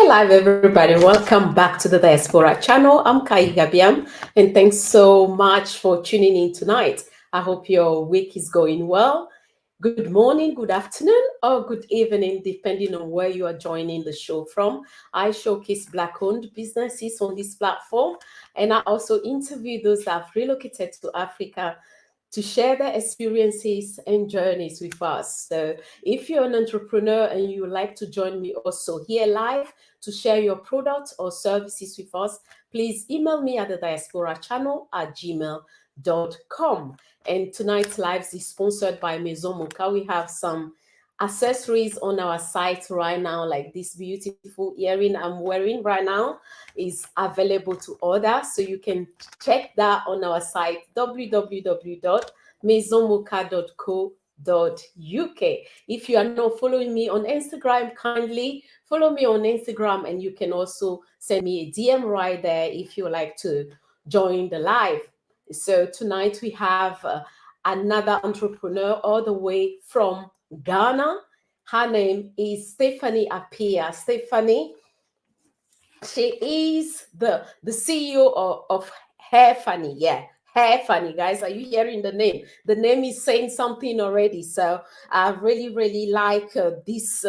We're live, everybody. Welcome back to the Diaspora channel. I'm Kai Gabiam, and thanks so much for tuning in tonight. I hope your week is going well. Good morning, good afternoon, or good evening, depending on where you are joining the show from. I showcase Black-owned businesses on this platform, and I also interview those that have relocated to Africa to share their experiences and journeys with us. So if you're an entrepreneur and you would like to join me also here live to share your products or services with us, please email me at the diaspora channel at gmail.com. And tonight's live is sponsored by Maison Mocha. We have some accessories on our site right now, like this beautiful earring I'm wearing right now is available to order. So you can check that on our site, www.maisonmocha.co.uk. If you are not following me on Instagram, kindly follow me on Instagram, and you can also send me a DM right there if you like to join the live. So tonight we have another entrepreneur all the way from Ghana. Her name is Stephanie Appiah. Stephanie, she is the CEO of Hairphanie. Yeah, Hairphanie, guys. Are you hearing the name? The name is saying something already. So I really like this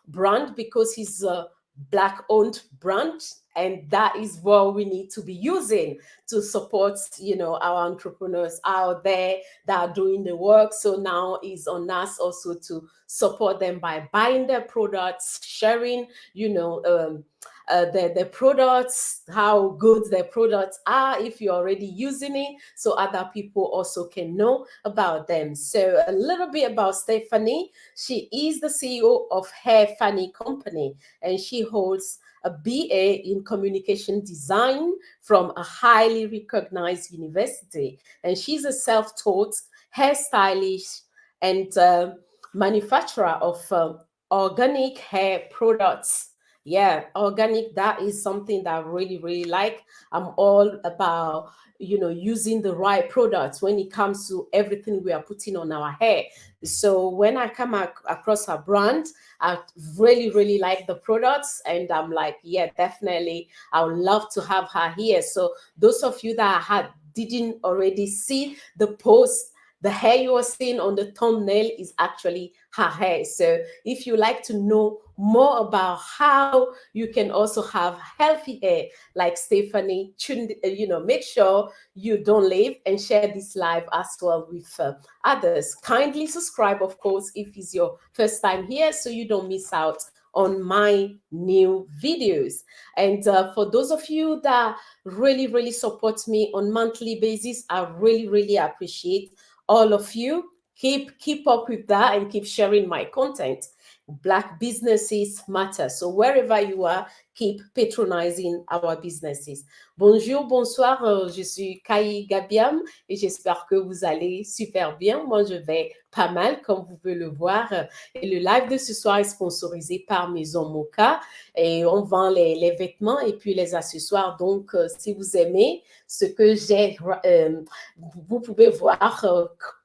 brand because it's a Black-owned brand, and that is what we need to be using to support, our entrepreneurs out there that are doing the work. So now is on us also to support them by buying their products, sharing, their products, how good their products are if you're already using it, so other people also can know about them. So a little bit about Stephanie. She is the CEO of Hairphanie Company, and she holds a BA in communication design from a highly recognized university. And she's a self-taught hairstylist and manufacturer of organic hair products. Yeah, organic, that is something that I really like. I'm all about, using the right products when it comes to everything we are putting on our hair. So when I come across her brand, I really like the products, and I'm like, yeah, definitely, I would love to have her here. So those of you that didn't already see the post, the hair you are seeing on the thumbnail is actually her hair. So if you like to know more about how you can also have healthy hair like Stephanie, make sure you don't leave and share this live as well with others. Kindly subscribe, of course, if it's your first time here, so you don't miss out on my new videos. And for those of you that really support me on monthly basis, I really appreciate all of you. Keep up with that and keep sharing my content. Black businesses matter. So wherever you are, keep patronizing our businesses. Bonjour, bonsoir, je suis Kai Gabiam et j'espère que vous allez super bien. Moi, je vais pas mal, comme vous pouvez le voir. Et le live de ce soir est sponsorisé par Maison Mocha et on vend les vêtements et puis les accessoires. Donc, si vous aimez ce que j'ai, vous pouvez voir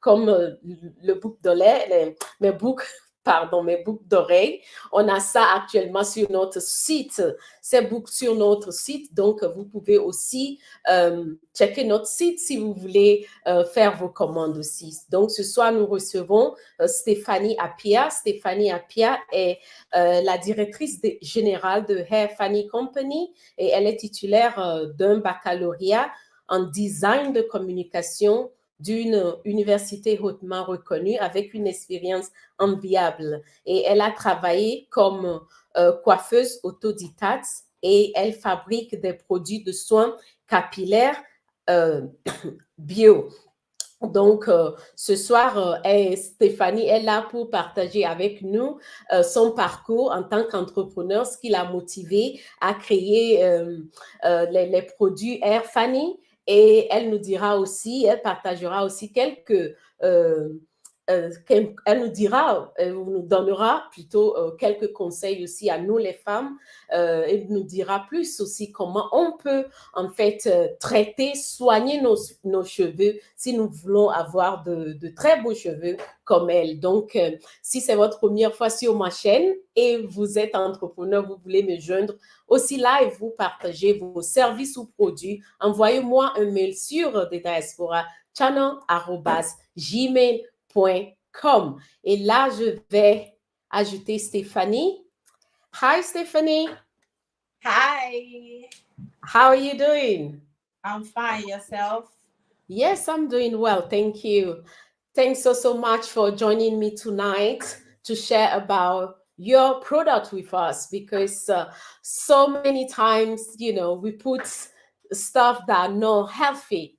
comme le boucle d'oreille, mes boucles d'oreilles. On a ça actuellement sur notre site. C'est boucles sur notre site. Donc, vous pouvez aussi checker notre site si vous voulez faire vos commandes aussi. Donc, ce soir, nous recevons Stephanie Appiah. Stephanie Appiah est la directrice générale de Hairphanie Company et elle est titulaire d'un baccalauréat en design de communication d'une université hautement reconnue avec une expérience enviable. Et elle a travaillé comme coiffeuse autodidacte et elle fabrique des produits de soins capillaires bio. Donc, ce soir, Stephanie est là pour partager avec nous son parcours en tant qu'entrepreneur, ce qui l'a motivé à créer les produits Hairphanie. Et elle nous dira aussi, elle partagera aussi quelques elle nous dira, elle nous donnera plutôt quelques conseils aussi à nous les femmes. Elle nous dira plus aussi comment on peut en fait traiter, soigner nos cheveux si nous voulons avoir de très beaux cheveux comme elle. Donc, si c'est votre première fois sur ma chaîne et vous êtes entrepreneur, vous voulez me joindre aussi là et vous partagez vos services ou produits, envoyez-moi un mail sur thediaspora.channel@gmail.com. Et là, je vais ajouter Stéphanie. Hi, Stephanie. Hi. How are you doing? I'm fine. Yourself? Yes, I'm doing well. Thank you. Thanks so much for joining me tonight to share about your product with us because so many times, we put stuff that are not healthy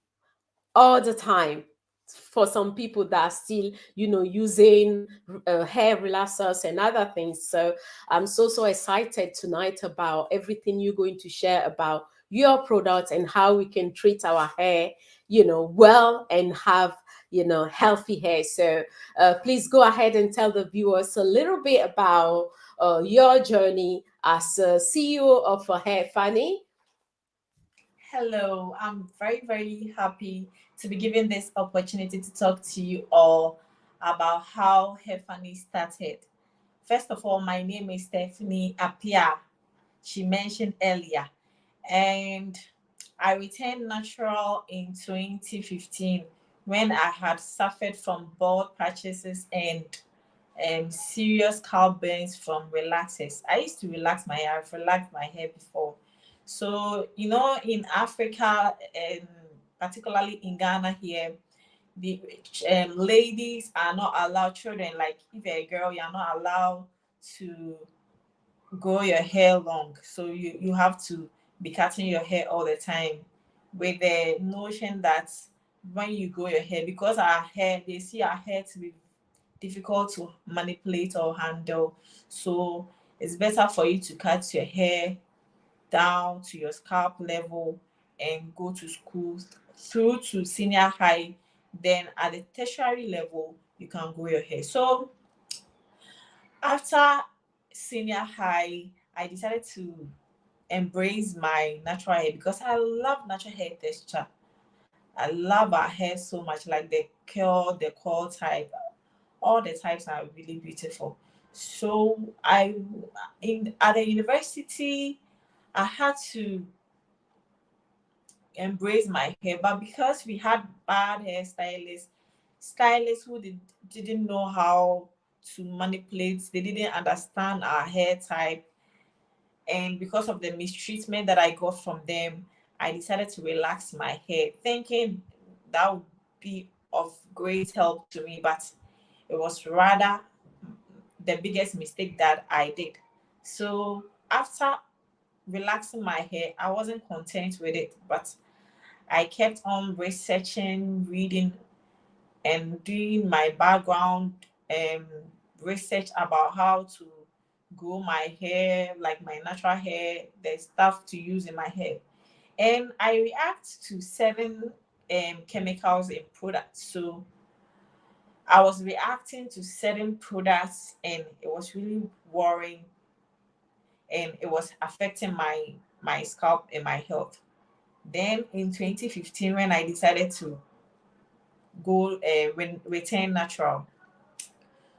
all the time for some people that are still using hair relaxers and other things. So I'm so excited tonight about everything you're going to share about your products and how we can treat our hair well and have healthy hair. So please go ahead and tell the viewers a little bit about your journey as a CEO of Hairphanie. Hello. I'm very, very happy to be given this opportunity to talk to you all about how Heffani started. First of all, my name is Stephanie Appiah. She mentioned earlier. And I returned natural in 2015 when I had suffered from bald patches and serious scalp burns from relaxers. I used to relax my hair. I've relaxed my hair before. So, in Africa, and particularly in Ghana here, the ladies are not allowed, children, like if you're a girl, you're not allowed to grow your hair long. So you have to be cutting your hair all the time with the notion that when you grow your hair, because our hair, they see our hair to be difficult to manipulate or handle. So it's better for you to cut your hair down to your scalp level and go to school through to senior high. Then at the tertiary level, you can grow your hair. So after senior high, I decided to embrace my natural hair because I love natural hair texture. I love our hair so much, like the curl, the coil type. All the types are really beautiful. So I in at the university I had to embrace my hair, but because we had bad hairstylists, stylists who didn't know how to manipulate, they didn't understand our hair type, and because of the mistreatment that I got from them, I decided to relax my hair, thinking that would be of great help to me, but it was rather the biggest mistake that I did. So after relaxing my hair, I wasn't content with it, but I kept on researching, reading, and doing my background um, research about how to grow my hair, like my natural hair, the stuff to use in my hair. And I react to certain chemicals in products. So I was reacting to certain products and it was really worrying and it was affecting my scalp and my health. Then in 2015, when I decided to go return natural,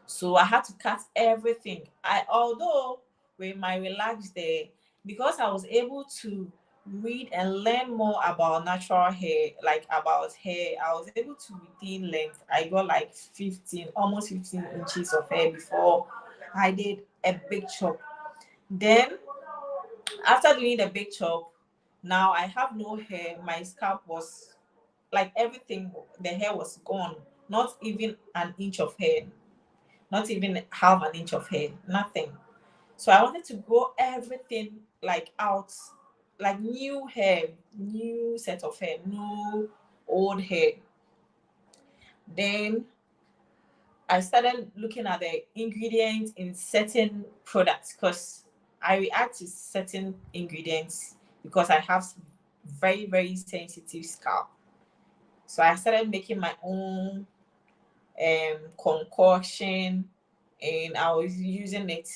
so I had to cut everything. I although with my relaxed day, because I was able to read and learn more about natural hair, like about hair, I was able to retain length. I got like 15, almost 15 inches of hair before I did a big chop. Then after doing the big chop, now I have no hair. My scalp was like everything, the hair was gone. Not even an inch of hair, not even half an inch of hair, nothing. So I wanted to grow everything like out, like new hair, new set of hair, no old hair. Then I started looking at the ingredients in certain products because I react to certain ingredients because I have very, very sensitive scalp. So I started making my own concoction, and I was using it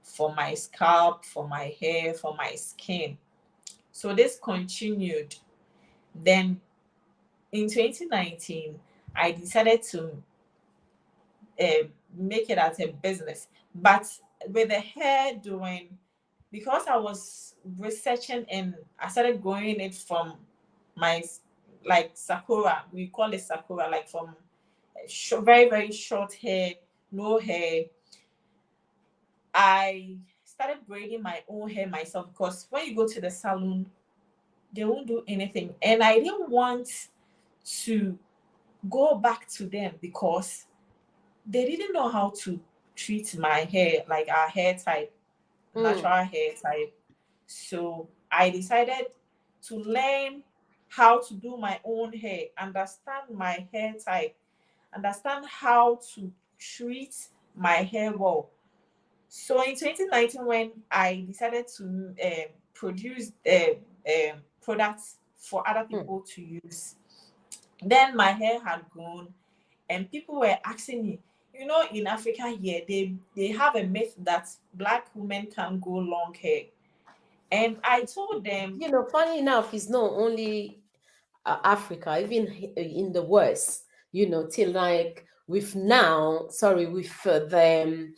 for my scalp, for my hair, for my skin. So this continued. Then in 2019, I decided to make it as a business. But with the hair doing, because I was researching and I started growing it from my, like Sakura, we call it Sakura, like from very, very short hair, no hair. I started braiding my own hair myself, because when you go to the salon, they won't do anything. And I didn't want to go back to them because they didn't know how to treat my hair, like our hair type, natural hair type. So I decided to learn how to do my own hair, understand my hair type, understand how to treat my hair well. So in 2019, when I decided to produce products for other people to use, then my hair had grown, and people were asking me, in Africa here, they have a myth that Black women can grow long hair. And I told them, Funny enough, it's not only Africa, even in the West, till like with the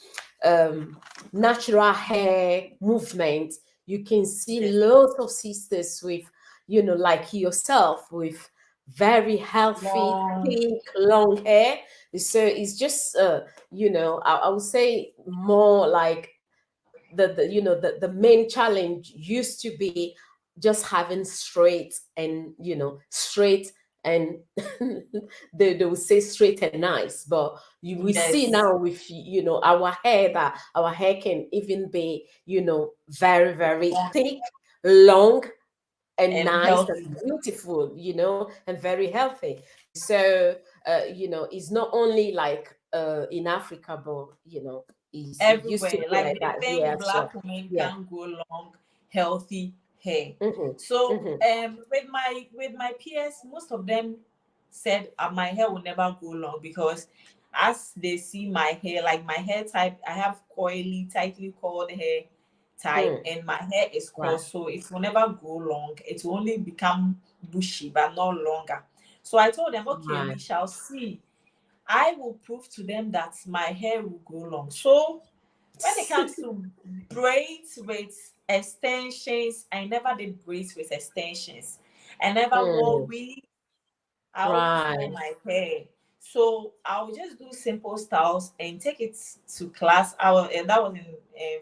natural hair movement, you can see yes, lots of sisters with, like yourself, with very healthy, long, thick, long hair. So it's just, I would say more like the main challenge used to be just having straight and they will say straight and nice, but we see yes, now with our hair, that our hair can even be very, very long thick, long, and and nice healthy. and beautiful, and very healthy. So it's not only like in Africa, but it used to Everywhere. be Like like they that here think as well. Black women Yeah. can grow long, healthy hair. Mm-hmm. So Mm-hmm. with my peers, most of them said my hair will never go long, because as they see my hair, like my hair type, I have coily, tightly coiled hair type, Mm. and my hair is Right. coarse, so it will never go long. It will only become bushy, but not longer. So I told them, okay, Right. we shall see. I will prove to them that my hair will grow long. So when it comes to braids with extensions, I never did braids with extensions. I never wore Mm. wigs. I always wore Right. my hair. So I'll just do simple styles and take it to class. And that was in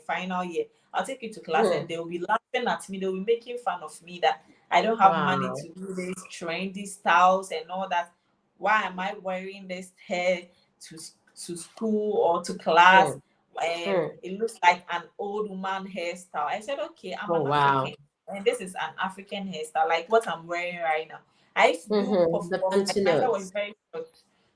final year. I'll take it to class, and Mm. they'll be laughing at me. They'll be making fun of me that I don't have money Wow. to do this trendy styles and all that. Why am I wearing this hair to to school or to class? Mm. Mm. It looks like an old woman hairstyle. I said, okay, I'm Oh, an wow. African, and this is an African hairstyle, like what I'm wearing right now. I used to do Mm-hmm. puff The puff, and my hair was notes. very short.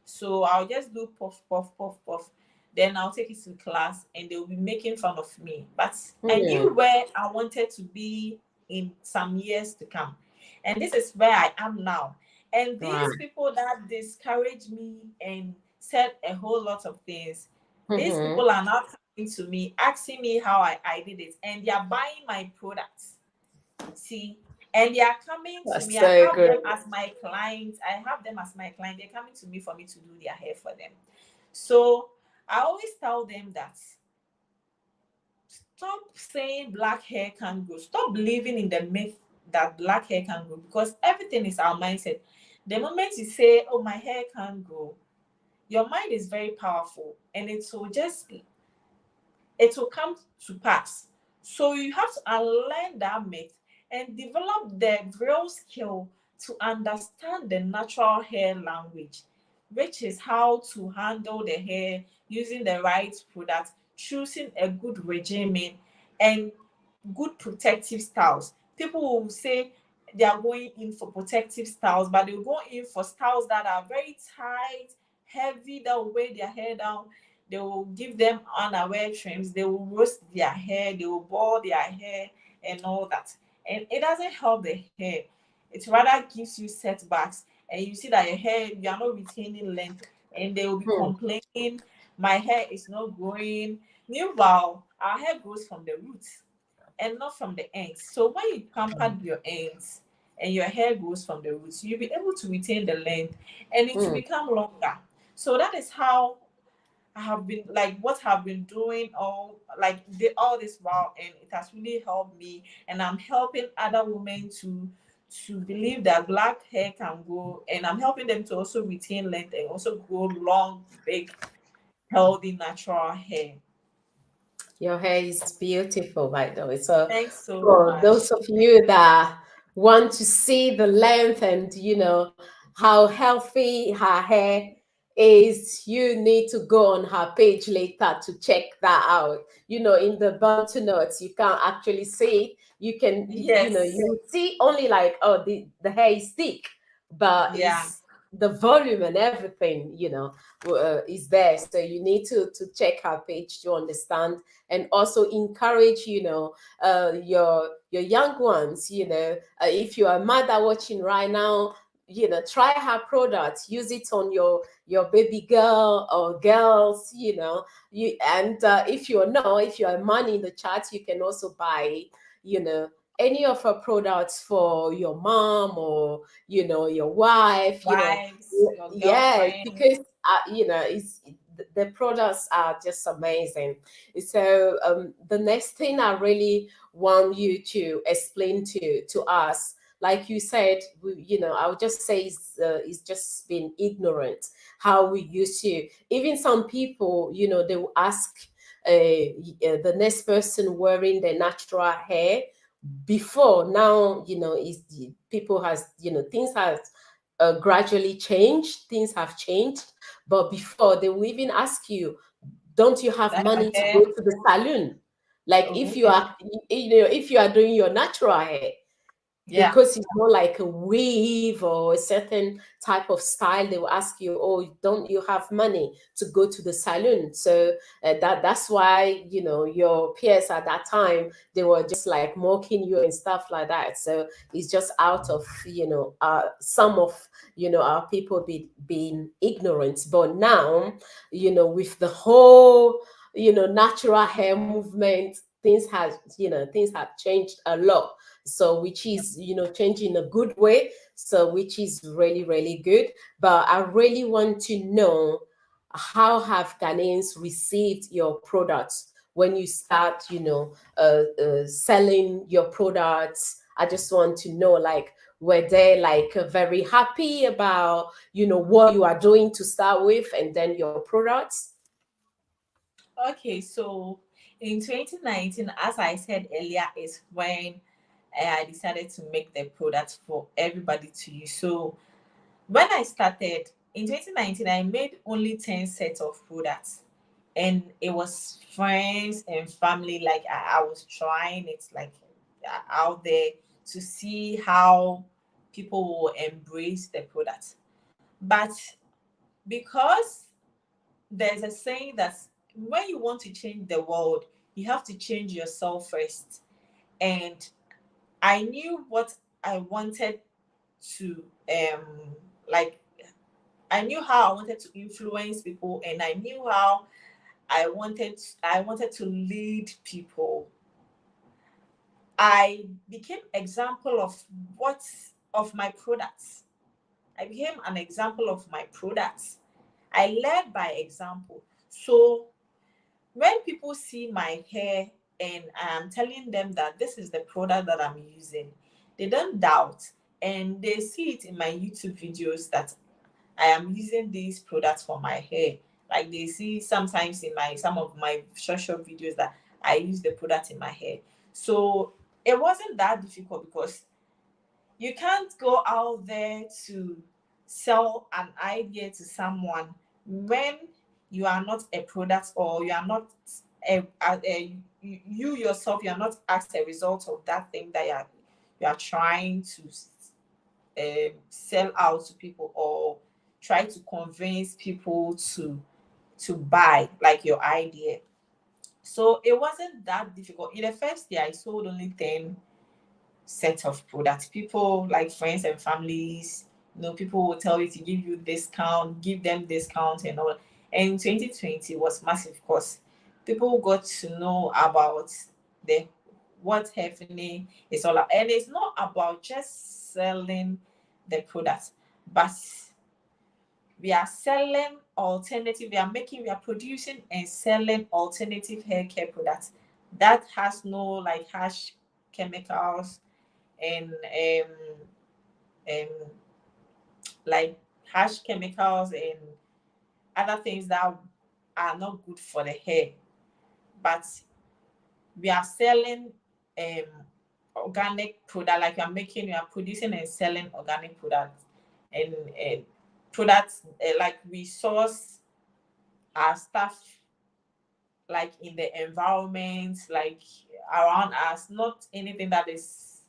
So I'll just do puff puff puff puff. Then I'll take it to class, and they'll be making fun of me. But I knew Mm. where I wanted to be in some years to come. And this is where I am now. And these Right. people that discouraged me and said a whole lot of things, these Mm-hmm. people are now coming to me, asking me how I did it, and they are buying my products. See, and they are coming to That's me. I so have good. them as my clients. I have them as my client. They're coming to me for me to do their hair for them. So I always tell them that stop saying black hair can grow. Stop believing in the myth that black hair can grow, because everything is our mindset. The moment you say, "Oh, my hair can grow," your mind is very powerful, and it will come to pass. So you have to unlearn that myth and develop the real skill to understand the natural hair language, which is how to handle the hair using the right product, choosing a good regimen, and good protective styles. People will say they are going in for protective styles, but they'll go in for styles that are very tight, heavy, that will weigh their hair down. They will give them unaware trims, they will roast their hair, they will ball their hair, and all that. And it doesn't help the hair. It rather gives you setbacks, and you see that your hair, you are not retaining length. and they will be Hmm. complaining, my hair is not growing. Meanwhile, our hair grows from the roots and not from the ends. So when you pamper your ends and your hair grows from the roots, you'll be able to retain the length and it will Hmm. become longer. So that is how I have been, like, what I've been doing all this while, and it has really helped me. And I'm helping other women to believe that black hair can grow, and I'm helping them to also retain length and also grow long, big, healthy, natural hair. Your hair is beautiful, by the way. So, Thanks so for much. those of you that want to see the length and how healthy her hair is, you need to go on her page later to check that out. In the button notes, you can't actually see it. You can, Yes. you see only like, oh, the hair is thick, but Yeah. it's the volume and everything, is there. So you need to check her page to understand, and also encourage your young ones. If you're a mother watching right now, try her products, use it on your baby girl or girls. And if you're a man in the chat, you can also buy you know any of her products for your mom or your wife. Wives, your Yeah, girlfriend. because the products are just amazing. So the next thing I really want you to explain to us, like you said, I would just say is just being ignorant. How we used to, even some people, they will ask the next person wearing the natural hair before. Now, is people has things has gradually changed. Things have changed, but before they will even ask you, don't you have That your money to go hair. to the salon? Like Oh, if you okay. are, if you are doing your natural hair, Yeah. because it's more like a weave or a certain type of style, they will ask you, oh, don't you have money to go to the salon? So that's why your peers at that time, they were just like mocking you and stuff like that. So it's just out of some of our people being ignorant. But now, with the whole natural hair movement, things have changed a lot. So which is changing a good way, so which is really really good. But I really want to know, how have Ghanaians received your products when you start selling your products? I just want to know, like, were they like very happy about what you are doing to start with, and then your products? Okay, so in 2019, as I said earlier, is when I decided to make the product for everybody to use. So when I started in 2019, I made only 10 sets of products, and it was friends and family. Like I was trying it, like out there, to see how people will embrace the product. But because there's a saying that when you want to change the world, you have to change yourself first. And I knew what I wanted to like I knew how I wanted to influence people, and I knew how I wanted to lead people. I became example of what of my products. I became an example of my products. I led by example. So when people see my hair and I'm telling them that this is the product that I'm using, they don't doubt, and they see it in my YouTube videos that I am using these products for my hair. Like they see sometimes in my some of my short videos that I use the product in my hair. So it wasn't that difficult, because you can't go out there to sell an idea to someone when you are not a product, or you are not you yourself, you are not as a result of that thing that you are trying to sell out to people, or try to convince people to buy like your idea. So it wasn't that difficult. In the first year, I sold only 10 set of products. People, like friends and families, People will tell you to give you discount, give them discount and all. And 2020 was massive because people got to know about the what Heffani is all about. And it's not about just selling the product, but we are selling alternative, we are producing and selling alternative hair care products that has no like harsh chemicals and like harsh chemicals and other things that are not good for the hair. But we are selling organic product, like we are producing and selling organic products and products like we source our stuff like in the environment, like around us, not anything that is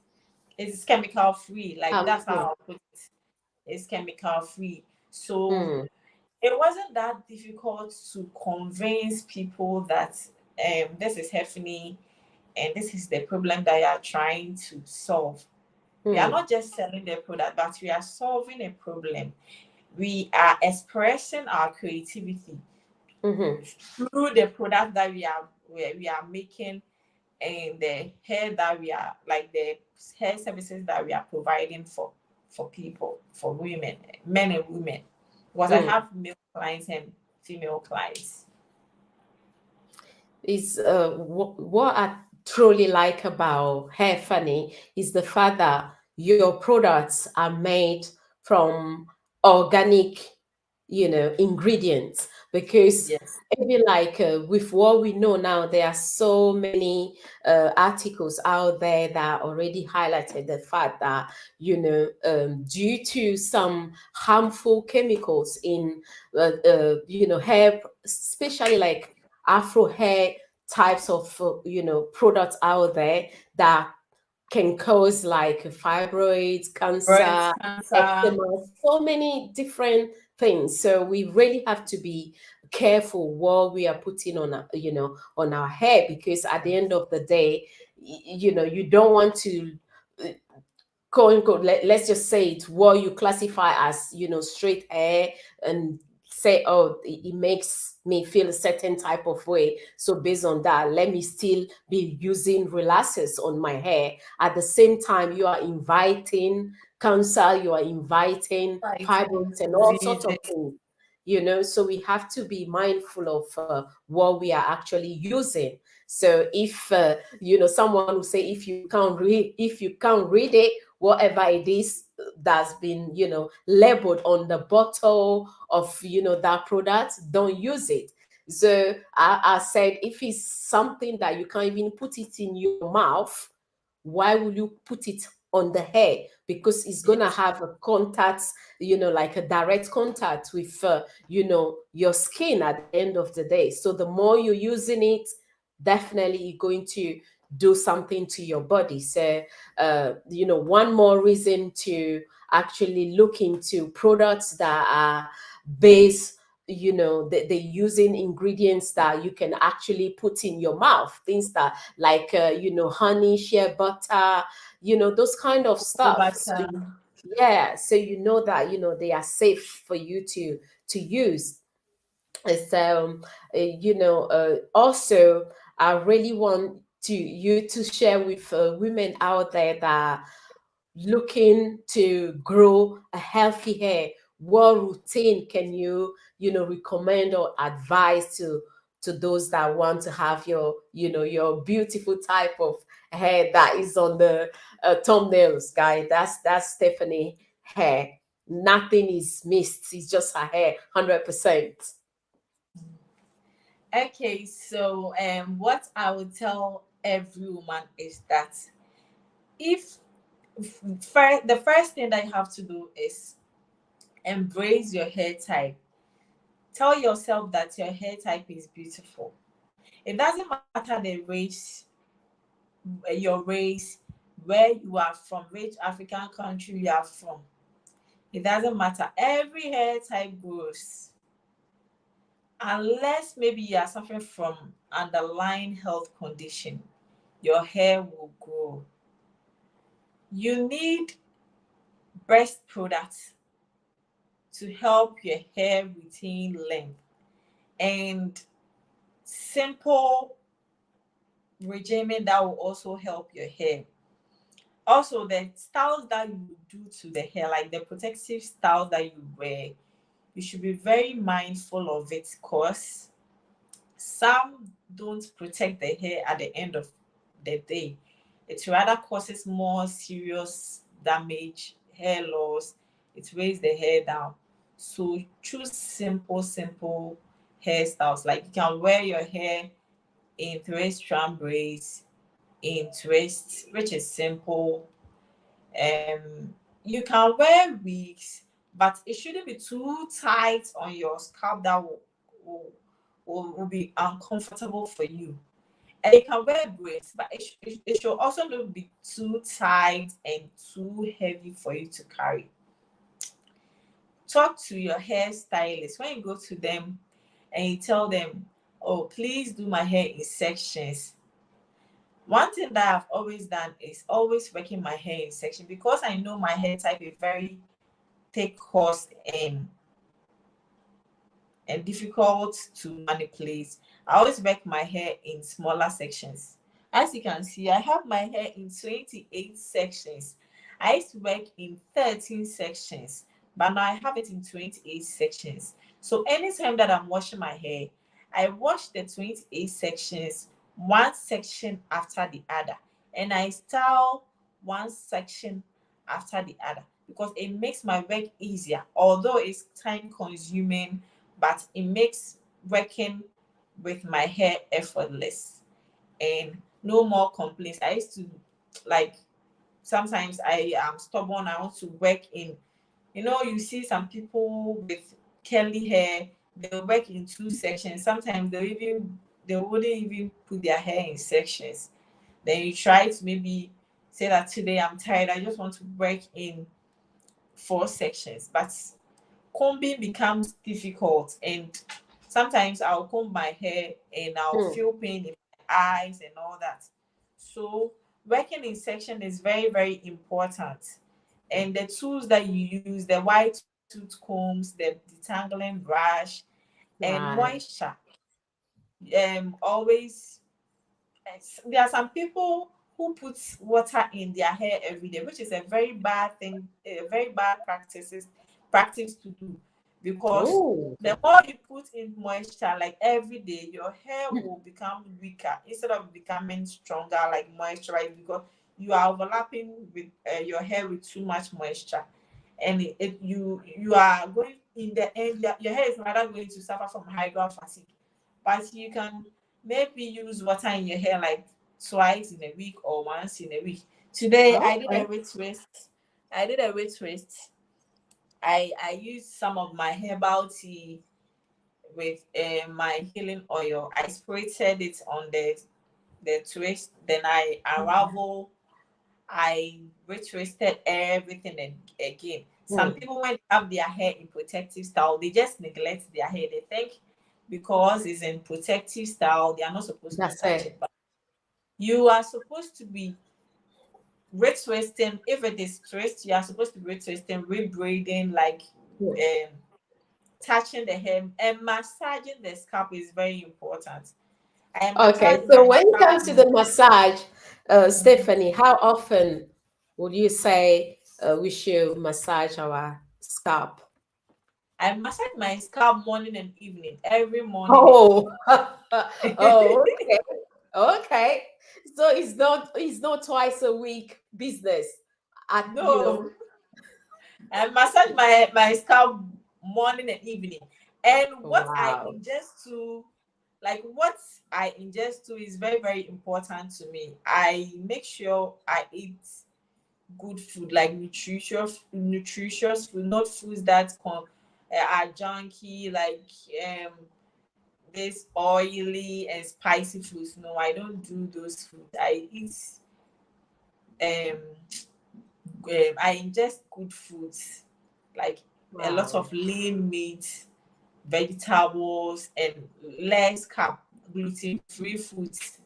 chemical free. Like that's how Harmful. I put it. It's chemical free. So Mm, it wasn't that difficult to convince people that this is Heffani and this is the problem that you are trying to solve. We are mm, not just selling the product, but we are solving a problem. We are expressing our creativity mm-hmm. through the product that we are making and the hair that we are like the hair services that we are providing for people, for women, men and women. Because I Mm. have male clients and female clients. Is what I truly like about Hair Funny is the fact that your products are made from organic, ingredients. Because Yes. even like with what we know now, there are so many articles out there that already highlighted the fact that due to some harmful chemicals in hair, especially like Afro hair types of products out there that can cause like fibroids, cancer, Breast cancer. eczema, so many different things. So we really have to be careful what we are putting on on our hair, because at the end of the day, you don't want to uh, quote unquote, let's just say it, what you classify as straight hair, and say, oh, it makes me feel a certain type of way, so based on that, let me still be using relaxers on my hair. At the same time, you are inviting cancer, you are inviting Fighting fibroids and all sorts of diseases. things. So we have to be mindful of what we are actually using. So if someone will say, if you can't read it, whatever it is that's been labeled on the bottle of that product, don't use it. So I said, if it's something that you can't even put it in your mouth, why will you put it on the hair? Because it's gonna Yes. have a contact, like a direct contact with your skin at the end of the day. So the more you're using it, definitely you're going to do something to your body. So one more reason to actually look into products that are based, they using ingredients that you can actually put in your mouth, things that like honey, shea butter, those kind of stuff. So Butter. yeah, so that they are safe for you to use. So also, I really want you to share with women out there that looking to grow a healthy hair. What routine can you recommend or advise to those that want to have your beautiful type of hair that is on the thumbnails, guy? That's Stephanie hair. Nothing is missed. It's just her hair, 100%. Okay, so what I would tell every woman is that if the first thing that you have to do is embrace your hair type. Tell yourself that your hair type is beautiful. It doesn't matter the race, your race, where you are from, which African country you are from. It doesn't matter. Every hair type grows. Unless maybe you are suffering from underlying health condition, your hair will grow. You need breast products. to help your hair retain length, and simple regimen that will also help your hair. Also, the styles that you do to the hair, like the protective styles that you wear, you should be very mindful of it, because some don't protect the hair at the end of the day. It rather causes more serious damage, hair loss. It weighs the hair down. So choose simple hairstyles. Like, you can wear your hair in 3-strand braids, in twists, which is simple. You can wear wigs, but it shouldn't be too tight on your scalp. That will be uncomfortable for you. And you can wear braids, but it should also not be too tight and too heavy for you to carry. Talk to your hairstylist. When you go to them and you tell them, oh, please do my hair in sections. One thing that I've always done is always working my hair in section, because I know my hair type is very thick, coarse, and difficult to manipulate. I always work my hair in smaller sections. As you can see, I have my hair in 28 sections. I used to work in 13 sections, but now I have it in 28 sections. So anytime that I'm washing my hair, I wash the 28 sections one section after the other, and I style one section after the other, because it makes my work easier. Although it's time consuming, but it makes working with my hair effortless and no more complaints. I used to, like, sometimes I am stubborn. I want to work in, you see some people with curly hair, they'll work in 2 sections. Sometimes they wouldn't even put their hair in sections. Then you try to maybe say that today I'm tired, I just want to work in 4 sections. But combing becomes difficult, and sometimes I'll comb my hair and I'll feel pain in my eyes and all that. So working in section is very, very important. And the tools that you use, the white tooth combs, the detangling brush, and Right. moisture. Always, there are some people who put water in their hair every day, which is a very bad thing, a very bad practice to do, because Oh, the more you put in moisture, like every day, your hair will become weaker instead of becoming stronger, like moisturized, because you are overlapping with your hair with too much moisture, and you are going, in the end, your hair is rather going to suffer from hydro fatigue. But you can maybe use water in your hair like twice in a week or once in a week. Today I did a okay. retwist. I did a retwist. I used some of my herbal tea with my healing oil. I sprayed it on the twist. Then I unravel. I retwisted everything again. Some Mm, people, when they have their hair in protective style, they just neglect their hair. They think because it's in protective style, they are not supposed to that's touch it. it. But you are supposed to be retwisting. If it is twist, you are supposed to be retwisting, rebraiding, like Mm. um, touching the hair, and massaging the scalp is very important. I Okay, massage so my when it scalp. comes to the massage, Stephanie, how often would you say we should massage our scalp? I massage my scalp morning and evening, every morning and Oh, oh, okay, okay. So it's not twice a week business no, I massage my scalp morning and evening. And what I Wow. ingest to, like what I ingest to is very, very important to me. I make sure I eat good food, like nutritious food, not foods that are junky, like um this oily and spicy foods. No, I don't do those foods. I eat um I ingest good foods, like a lot Wow. of lean meat, vegetables, and less carb, gluten-free foods,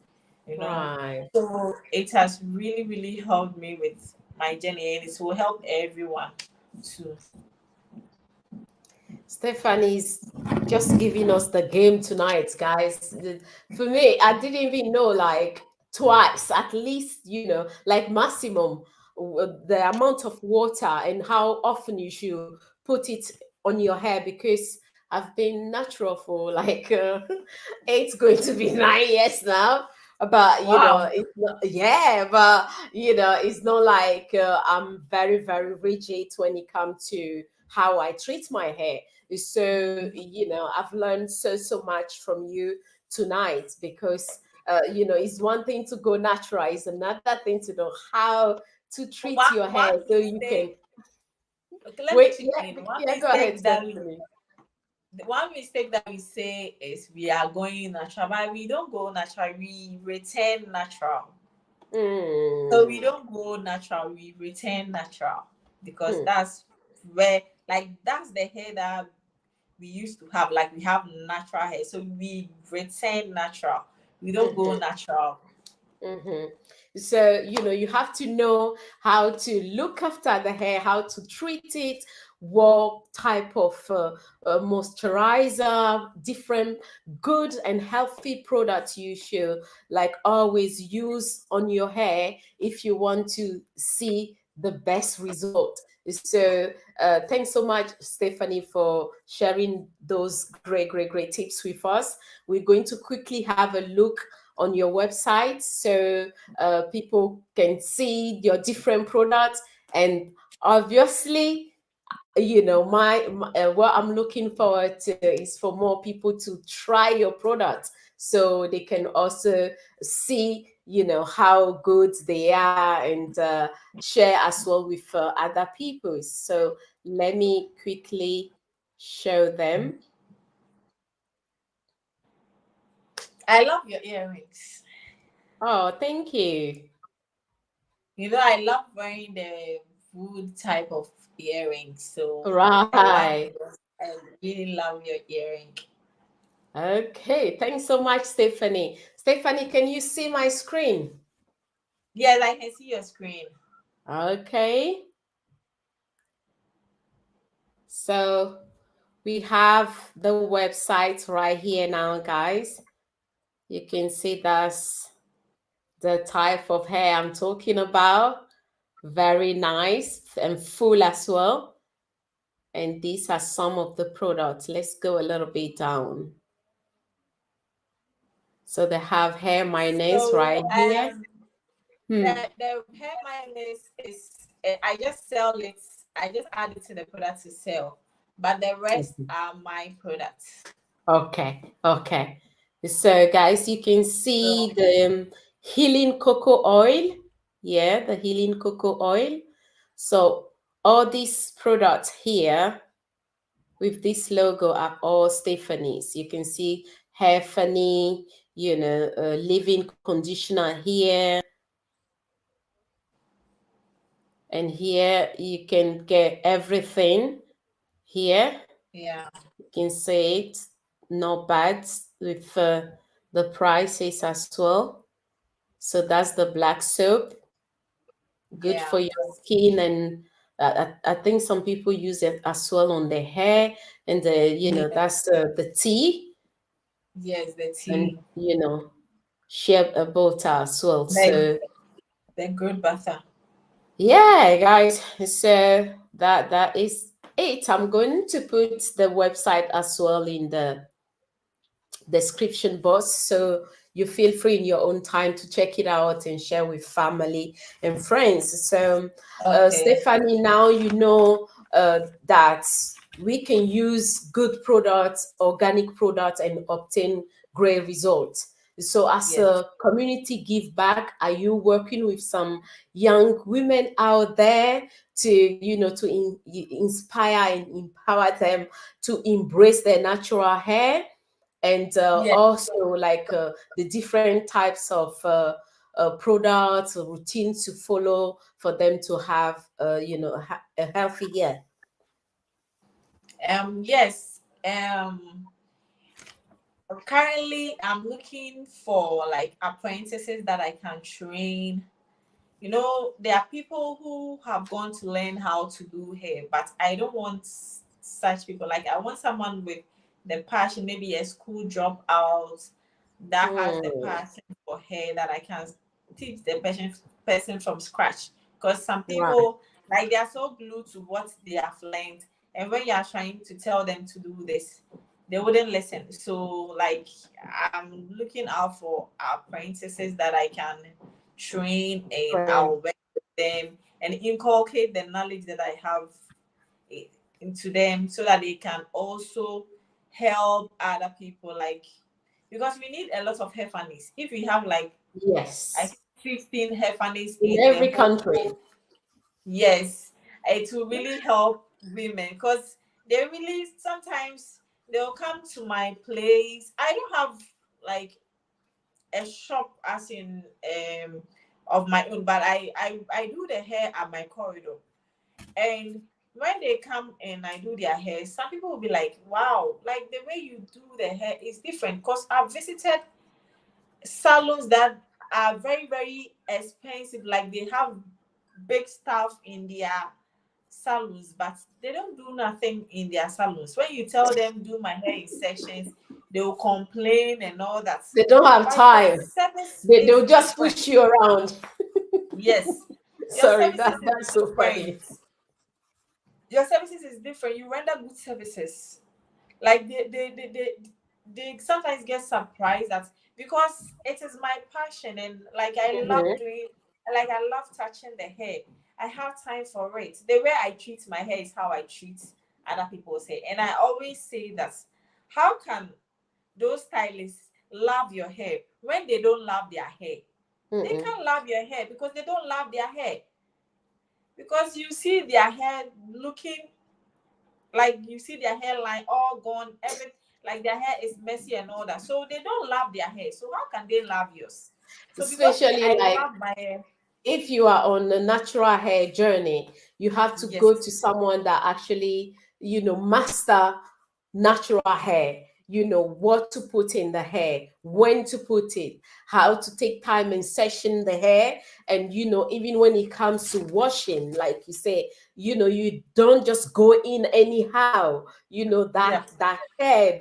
you know. Right. So it has really, really helped me with my journey, and it will help everyone too. Stephanie's just giving us the game tonight, guys. For me, I didn't even know like twice, at least, like maximum the amount of water and how often you should put it on your hair because I've been natural for like it's going to be 9 years now. But Wow. it's not, yeah, but it's not like I'm very, very rigid when it comes to how I treat my hair. So, I've learned so much from you tonight because, it's one thing to go natural, it's another thing to know how to treat your hair One so you can. mistake. Okay, let me Wait, chip yeah, in. One yeah, go ahead, mistake that we Stephanie. the one mistake that we say is we are going natural, but we don't go natural. We return natural. So we Mm, don't go natural. We return natural because mm, that's the hair that we used to have. Like we have natural hair, so we return natural. We don't go mhm. natural. hmm So, you have to know how to look after the hair, how to treat it, what type of moisturizer, different good and healthy products you should like always use on your hair if you want to see the best result. So, thanks so much, Stephanie, for sharing those great, great, great tips with us. We're going to quickly have a look on your website so people can see your different products. And obviously, what I'm looking forward to is for more people to try your products so they can also see how good they are and share as well with other people. So let me quickly show them. I love your earrings. Oh, thank you. I love wearing the wood type of earrings. So Right. I really love your earring. Okay, thanks so much, Stephanie. Stephanie, can you see my screen? Yes, I can see your screen. Okay, so we have the website right here now, guys. You can see that's the type of hair I'm talking about. Very nice and full as well. And these are some of the products. Let's go a little bit down. So they have hair mayonnaise So right here. Hmm. the hair mayonnaise is I just sell it. I just add it to the product to sell, but the rest are my products. Okay, okay. So, guys, you can see So the healing cocoa oil. Yeah, the healing cocoa oil. So, all these products here with this logo are all Stephanie's. You can see Hairphanie, living conditioner here. And here you can get everything here. yeah, You can see it, not bad with the prices as well. So that's the black soap, good yeah, for your skin, and I think some people use it as well on their hair. And yeah. that's the tea, Yes, the and tea, shea butter as well. the So the good butter. yeah, guys. So that is it. I'm going to put the website as well in the description box so you feel free in your own time to check it out and share with family and friends. So Okay. Stephanie, now that we can use good products, organic products, and obtain great results. So as Yes. a community give back, are you working with some young women out there to inspire and empower them to embrace their natural hair, and Yes. also like the different types of products or routines to follow for them to have a healthy hair? Yes. Currently, I'm looking for like apprentices that I can train. There are people who have gone to learn how to do hair, but I don't want such people. Like I want someone with the passion, maybe a school dropout that has the Mm. passion for hair that I can teach the person from scratch. Because some Right. people, like, they are so glued to what they have learned, and when you are trying to tell them to do this, they wouldn't listen. So like I'm looking out for apprentices that I can train, and Right. I'll work with them and inculcate the knowledge that I have into them so that they can also help other people, like, because we need a lot of Heffanis. If we have like, I Yes. think 15 Heffanis In in the every whole, country. yes, it will really help women, because they really sometimes they'll come to my place. I don't have like a shop as in of my own, but I do the hair at my corridor. And when they come and I do their hair, some people will be like, wow, like the way you do the hair is different. Because I've visited salons that are very, very expensive. Like they have big stuff in their salons, but they don't do nothing in their salons. When you tell them do my hair in sections, they will complain and all that. They don't have But your time. service They'll is just different. push you around. Yes, your Sorry, services is that's so different. funny. Your services is different. You render good services. Like they sometimes get surprised that, because it is my passion, and like I love Mhm. doing, like I love touching the hair. I have time for it. The way I treat my hair is how I treat other people's hair. And I always say that, how can those stylists love your hair when they don't love their hair? They Mm-mm. can't love your hair because they don't love their hair. Because you see their hair looking, like you see their hairline all gone, everything, like their hair is messy and all that. So they don't love their hair. So how can they love yours? So because me, Especially I like love my hair. if you are on a natural hair journey, you have to Yes, go to someone that actually, master natural hair, what to put in the hair, when to put it, how to take time in session the hair. And, even when it comes to washing, like you say, you don't just go in anyhow, yeah, that hair,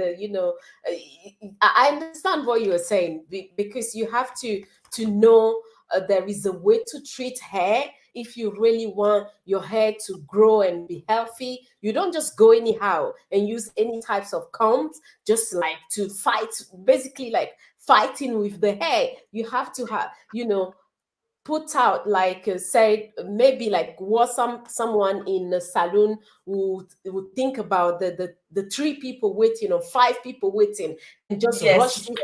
I understand what you were saying because you have to know there is a way to treat hair. If you really want your hair to grow and be healthy, you don't just go anyhow and use any types of combs just like to fight, basically like fighting with the hair. You have to have, put out, like said, maybe like what someone in the salon would think about the three people waiting or five people waiting, and just yes, rush you.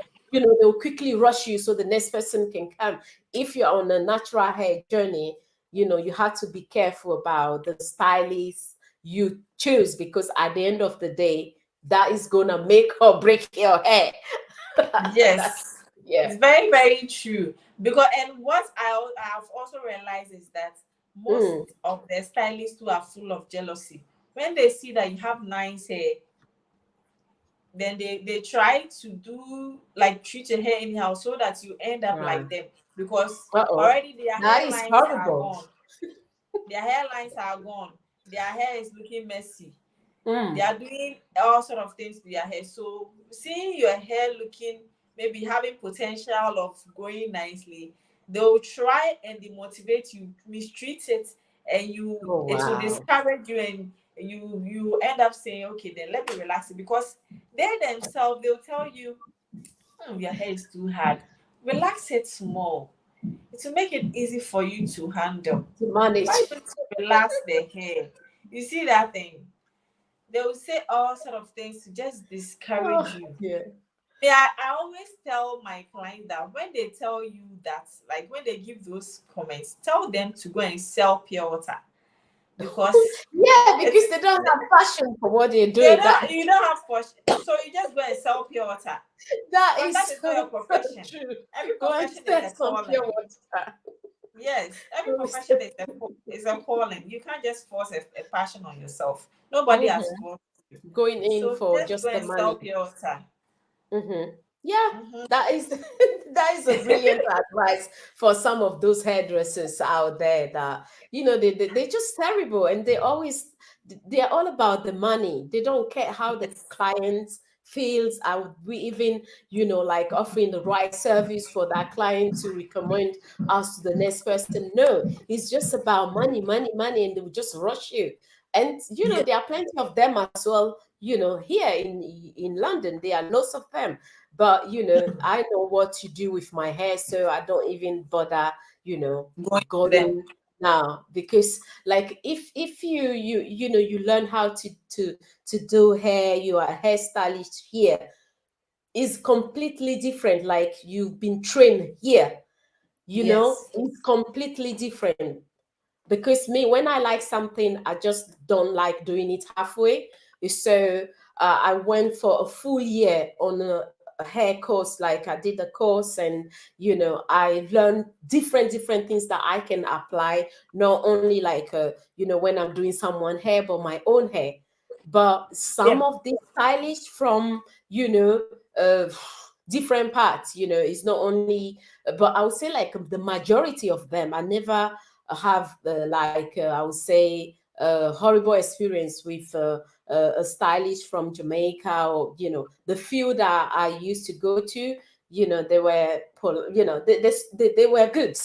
They'll quickly rush you so the next person can come. If you're on a natural hair journey, you have to be careful about the stylist you choose, because at the end of the day, that is gonna make or break your hair. That's, yes. yeah. It's very, very true. Because, and what I've also realized is that most Mm, of the stylists who are full of jealousy, when they see that you have nice hair, then they try to do like treat your hair anyhow so that you end up yeah. like them, because Uh-oh. already their That is hairlines are horrible. gone. Their hairlines are gone. Their hair is looking messy. They Mm. are doing all sort of things to their hair. So seeing your hair looking, maybe having potential of growing nicely, they'll try and demotivate you, mistreat it, and Oh, it will wow. discourage you, and you end up saying, okay, then let me relax it, because they themselves, they'll tell you, your hair is too hard. Relax it small. It will make it easy for you to handle. To manage. Why don't you relax the hair? You see that thing? They will say all sort of things to just Oh, discourage you. yeah. Yeah, I always tell my client that when they tell you that, like when they give those comments, tell them to go and sell pure water, because Yeah, because it's they don't have passion for what they're they doing. don't, you don't have push, so you just go and sell pure water That because that is is not your so, so profession. true. Every Go and profession is set a some pure calling. water. Yes, every Go and profession set- is a calling. You can't just force a passion on yourself. Nobody has Mhm. forced you. Going in So for just go just the and sell money. pure water. Hmm. Yeah, Mhm. that is that is a brilliant advice for some of those hairdressers out there that they're just terrible, and they're all about the money. They don't care how the Yes. client feels. Are we even like offering the right service for that client to recommend us to the next person? No, it's just about money, money, money, and they will just rush you. And Yes. there are plenty of them as well. Here in London, there are lots of them, but I know what to do with my hair, so I don't even bother you know Going to them. going now, because like if you learn how to do hair, you are a hairstylist here, is completely different. Like you've been trained here, Yes. it's completely different. Because me, when I like something, I just don't like doing it halfway. So I went for a full year on a hair course. Like I did the course, and I learned different things that I can apply, not only like when I'm doing someone hair, but my own hair. But Yeah. some of the stylists from different parts, it's not only, but I would say like the majority of them, I never have I would say a horrible experience with a stylist from Jamaica, or the few that I used to go to, they were they were good.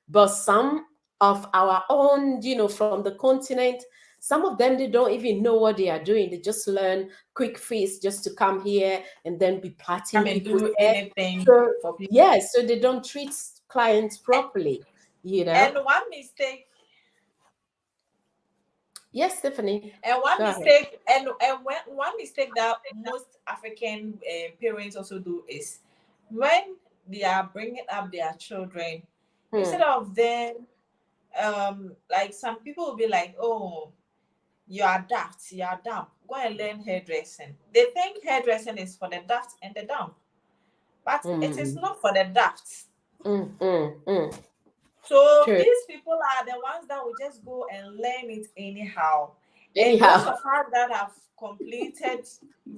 But some of our own, from the continent, some of them, they don't even know what they are doing. They just learn quick fix just to come here and then be Come plaiting and people's do hair. anything So for people. yeah, so they don't treat clients properly, you know. And one mistake, Yes, Stephanie, and go one ahead. mistake, and one mistake that most African parents also do is when they are bringing up their children, instead Hmm. of them, like some people will be like, oh, you are daft, you are dumb. Go and learn hairdressing. They think hairdressing is for the daft and the dumb, but it is Mm, not for the daft. mm. So True. these people are the ones that will just go and learn it anyhow. And those Anyhow. of us that have completed,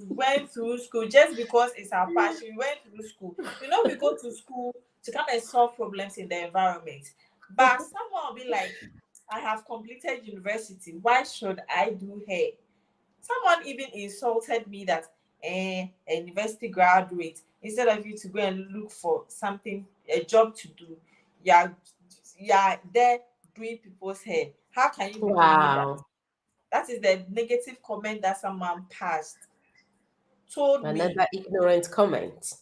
went through school just because it's our passion, we went through school. We go to school to come and solve problems in the environment. But someone will be like, I have completed university. Why should I do hair? Someone even insulted me that a university graduate, instead of you to go and look for something, a job to do, you're you're there doing people's hair. How can you be doing that? Wow. That is the negative comment that someone passed, told me. Another ignorant comment.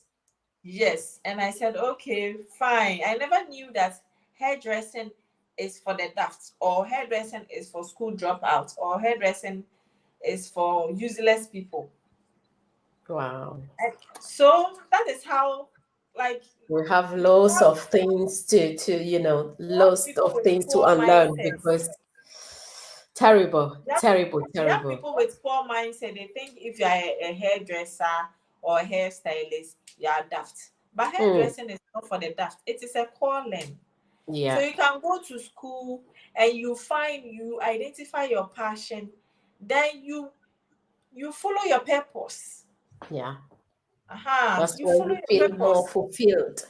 Yes. And I said, okay, fine. I never knew that hairdressing is for the daft, or hairdressing is for school dropouts, or hairdressing is for useless people. Wow. So that is how, like, We have we lots have of things lots people of with things to poor unlearn, mindsets. because terrible, We have, terrible, we have terrible. people with poor mindset. They think if you are a hairdresser or a hairstylist, you are daft. But Mm, hairdressing is not for the daft. It is a calling. So yeah, you can go to school and you identify your passion, then you follow your purpose. yeah. Uh-huh. That's You why follow you your feel more purpose. fulfilled.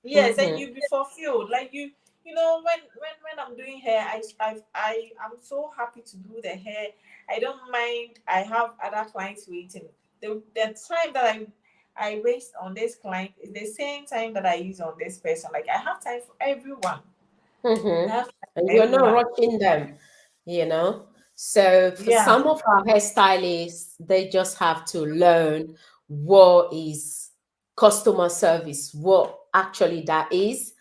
Yes, and Mm-hmm. you be fulfilled. Like when I'm doing hair, I'm so happy to do the hair. I don't mind. I have other clients waiting. The time that I waste on this client is the same time that I use on this person. Like I have time for everyone. I Mm-hmm. have time And for you're not everyone. rushing them, you know. So for Yeah. some of our hairstylists, they just have to learn what is customer service, what actually that is,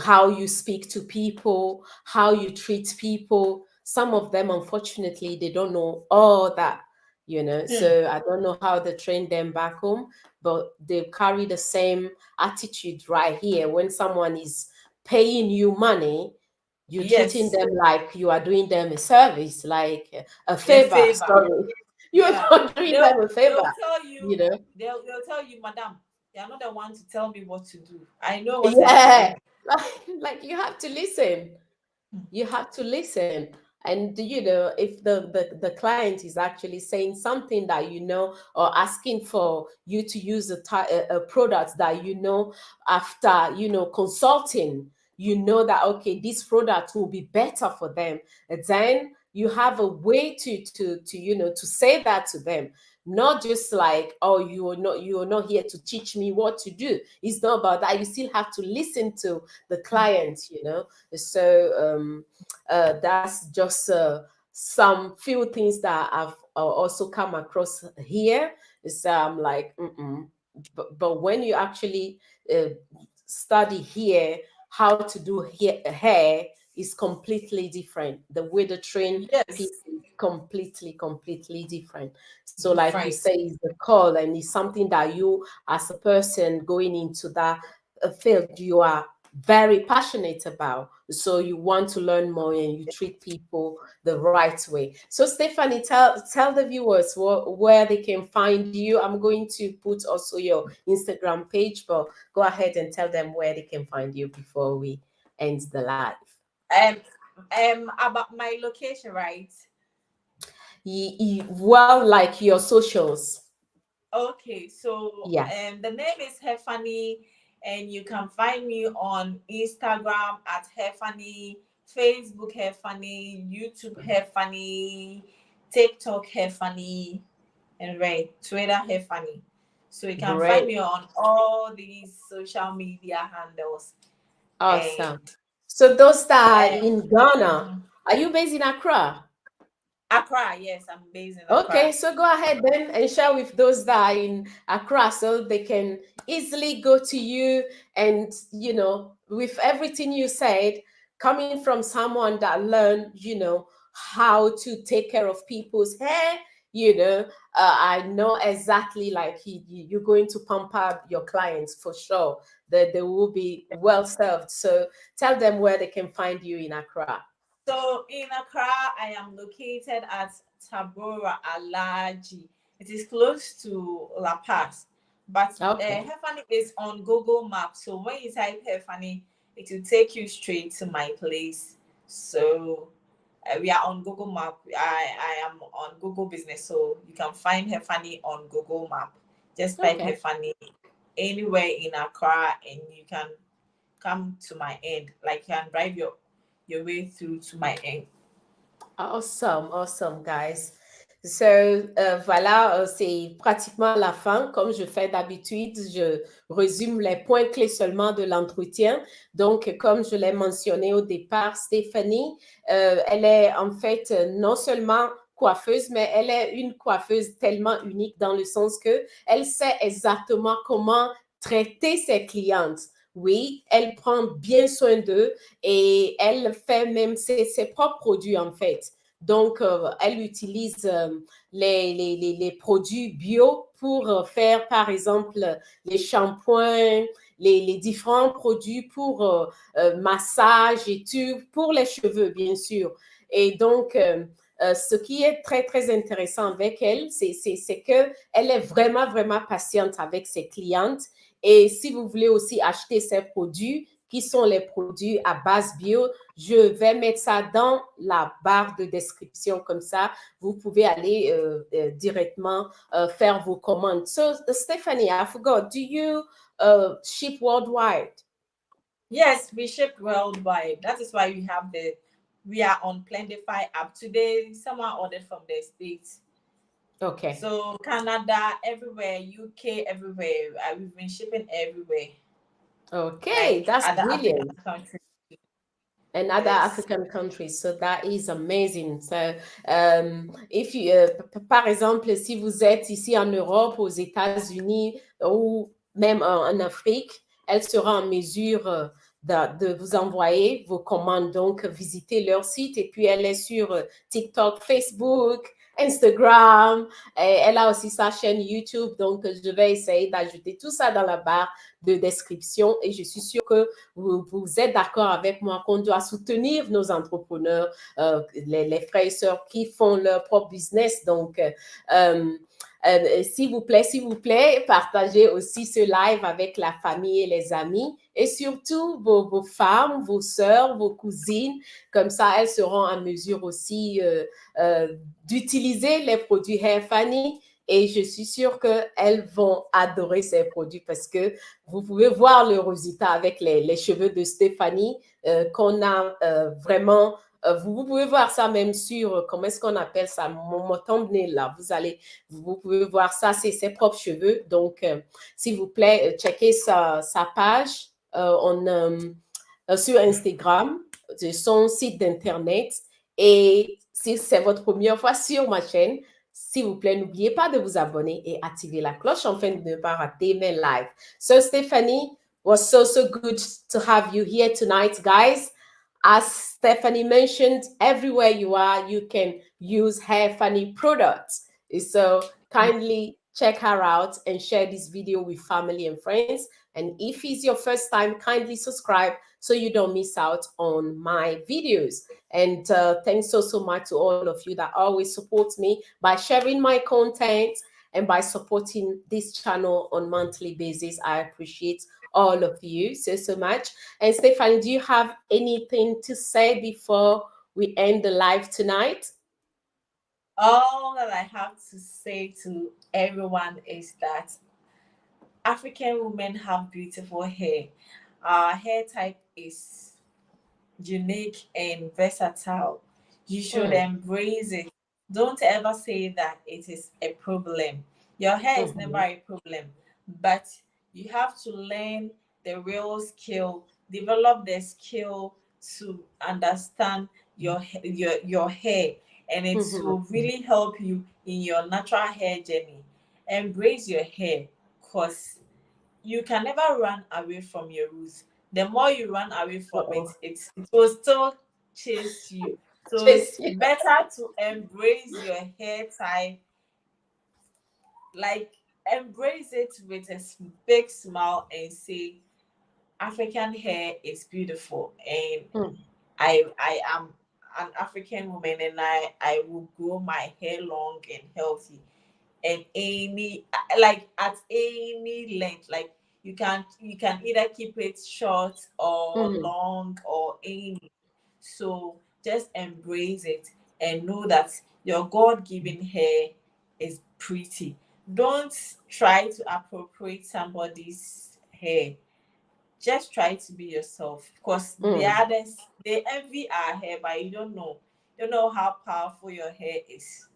how you speak to people, how you treat people. Some of them, unfortunately, they don't know all that, Hmm. So I don't know how they train them back home, but they carry the same attitude right here. When someone is paying you money, you're treating Yes. them like you are doing them a service, like a A favor. favor. Sorry, you're Yeah. not doing them a favor, They'll tell you you, know. they'll tell you, Madam, you're not the one to tell me what to do. I know what I am Yeah, doing. like you have to listen. You have to listen. And if the client is actually saying something that or asking for you to use a product that after consulting, that okay, this product will be better for them, and then you have a way to say that to them, not just like, oh, you are not here to teach me what to do. It's not about that. You still have to listen to the client. So that's just some few things that I've also come across here. Is like, but when you actually uh, study here, how to do hair is completely different. The way to train people Yes, is completely different. So like you different. say, it's the call, and it's something that you, as a person going into that field, you are very passionate about. So you want to learn more, and you treat people the right way. So Stephanie, tell the viewers where they can find you. I'm going to put also your Instagram page, but go ahead and tell them where they can find you before we end the live. About my location, right? Well, like your socials. Okay, so Yeah. the name is Heffani, and you can find me on Instagram at Heffani, Facebook Heffani, YouTube Heffani, TikTok Heffani, and right, Twitter Heffani. So you can find Great. me on all these social media handles. And Awesome. So those that are um, in Ghana, mhm. are you based in Accra? Accra, yes, I'm based in Okay, Accra. so go ahead then and share with those that are in Accra so they can easily go to you. And, with everything you said, coming from someone that learned, how to take care of people's hair, I know exactly, like you're going to pamper your clients for sure, that they will be well served. So tell them where they can find you in Accra. So in Accra, I am located at Tabora Alaji. It is close to La Paz, but Okay. Heffani is on Google Maps. So when you type Heffani, it will take you straight to my place. So we are on Google Map. I am on Google Business, so you can find Heffani on Google Map. Just type Okay. Heffani anywhere in Accra, and you can come to my end. Like you can drive your way through to my end. Awesome, awesome, guys. So, voilà, c'est pratiquement la fin. Comme je fais d'habitude, je résume les points clés seulement de l'entretien. Donc, comme je l'ai mentionné au départ, Stéphanie, elle est en fait non seulement coiffeuse, mais elle est une coiffeuse tellement unique dans le sens que elle sait exactement comment traiter ses clientes. Oui, elle prend bien soin d'eux et elle fait même ses propres produits en fait. Donc, elle utilise les produits bio pour faire, par exemple, les shampoings, les différents produits pour massage et tout, pour les cheveux, bien sûr. Et donc, ce qui est très, très intéressant avec elle, c'est qu'elle est vraiment, vraiment patiente avec ses clientes. Et si vous voulez aussi acheter ses produits, qui sont les produits à base bio, je vais mettre ça dans la barre de description. Comme ça, vous pouvez aller directement faire vos commandes. So, Stephanie, I forgot, do you ship worldwide? Yes, we ship worldwide. That is why we are on Plentify app today. Someone ordered from the States. Okay. So Canada, everywhere, UK, everywhere. We've been shipping everywhere, Okay, like that's other African brilliant. countries. And other Yes. African countries. So that is amazing. So, if you, par exemple, si vous êtes ici en Europe, aux États-Unis ou même en Afrique, elle sera en mesure de vous envoyer vos commandes. Donc, visitez leur site. Et puis, elle est sur TikTok, Facebook, Instagram. Et elle a aussi sa chaîne YouTube. Donc, je vais essayer d'ajouter tout ça dans la barre de description. Et je suis sûre que vous êtes d'accord avec moi qu'on doit soutenir nos entrepreneurs, les frères et sœurs qui font leur propre business. Donc, S'il vous plaît, partagez aussi ce live avec la famille et les amis et surtout vos femmes, vos sœurs, vos cousines. Comme ça, elles seront en mesure aussi d'utiliser les produits Hairphanie. Et je suis sûre qu'elles vont adorer ces produits parce que vous pouvez voir le résultat avec les cheveux de Stéphanie qu'on a vraiment. Vous pouvez voir ça même sur, comment est-ce qu'on appelle ça, mon thumbnail là. Vous pouvez voir ça, c'est ses propres cheveux. Donc, s'il vous plaît, checkez sa page sur Instagram, son site d'internet. Et si c'est votre première fois sur ma chaîne, s'il vous plaît, n'oubliez pas de vous abonner et activer la cloche afin de ne pas rater mes lives. So, Stephanie, was so good to have you here tonight, guys. As Stephanie mentioned, everywhere you are, you can use Hairphanie products. So kindly check her out and share this video with family and friends. And if it's your first time, kindly subscribe so you don't miss out on my videos. And thanks so much to all of you that always support me by sharing my content and by supporting this channel on monthly basis. I appreciate all of you so much. And Stephanie, do you have anything to say before we end the live tonight? All that I have to say to everyone is that African women have beautiful hair. Our hair type is unique and versatile. You should embrace it. Don't ever say that it is a problem. Your hair is never a problem, but you have to learn the real skill, develop the skill to understand your hair, and it will really help you in your natural hair journey. Embrace your hair, because you can never run away from your roots. The more you run away from it will still chase you. So it's better to embrace your hair type, like embrace it with a big smile and say, African hair is beautiful, and I am an African woman, and I will grow my hair long and healthy, and at any length. Like you can either keep it short or long or any. So just embrace it and know that your God-given hair is pretty. Don't try to appropriate somebody's hair. Just try to be yourself, because the others, they envy our hair, but you don't know how powerful your hair is.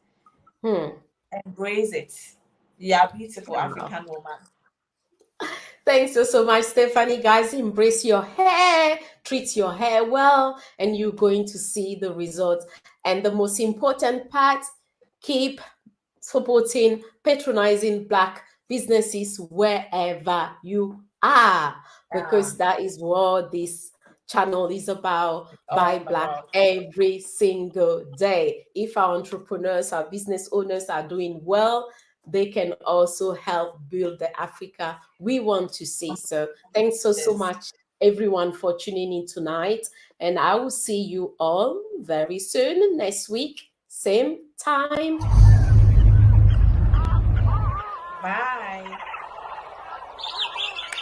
Embrace it. You are beautiful, African woman. Thanks so much, Stephanie. Guys, embrace your hair, treat your hair well, and you're going to see the results. And the most important part, keep supporting, patronizing Black businesses wherever you are, because that is what this channel is about. Buy Black every single day. If our entrepreneurs, our business owners are doing well, they can also help build the Africa we want to see. So thanks so much, everyone, for tuning in tonight. And I will see you all very soon, next week, same time. Bye.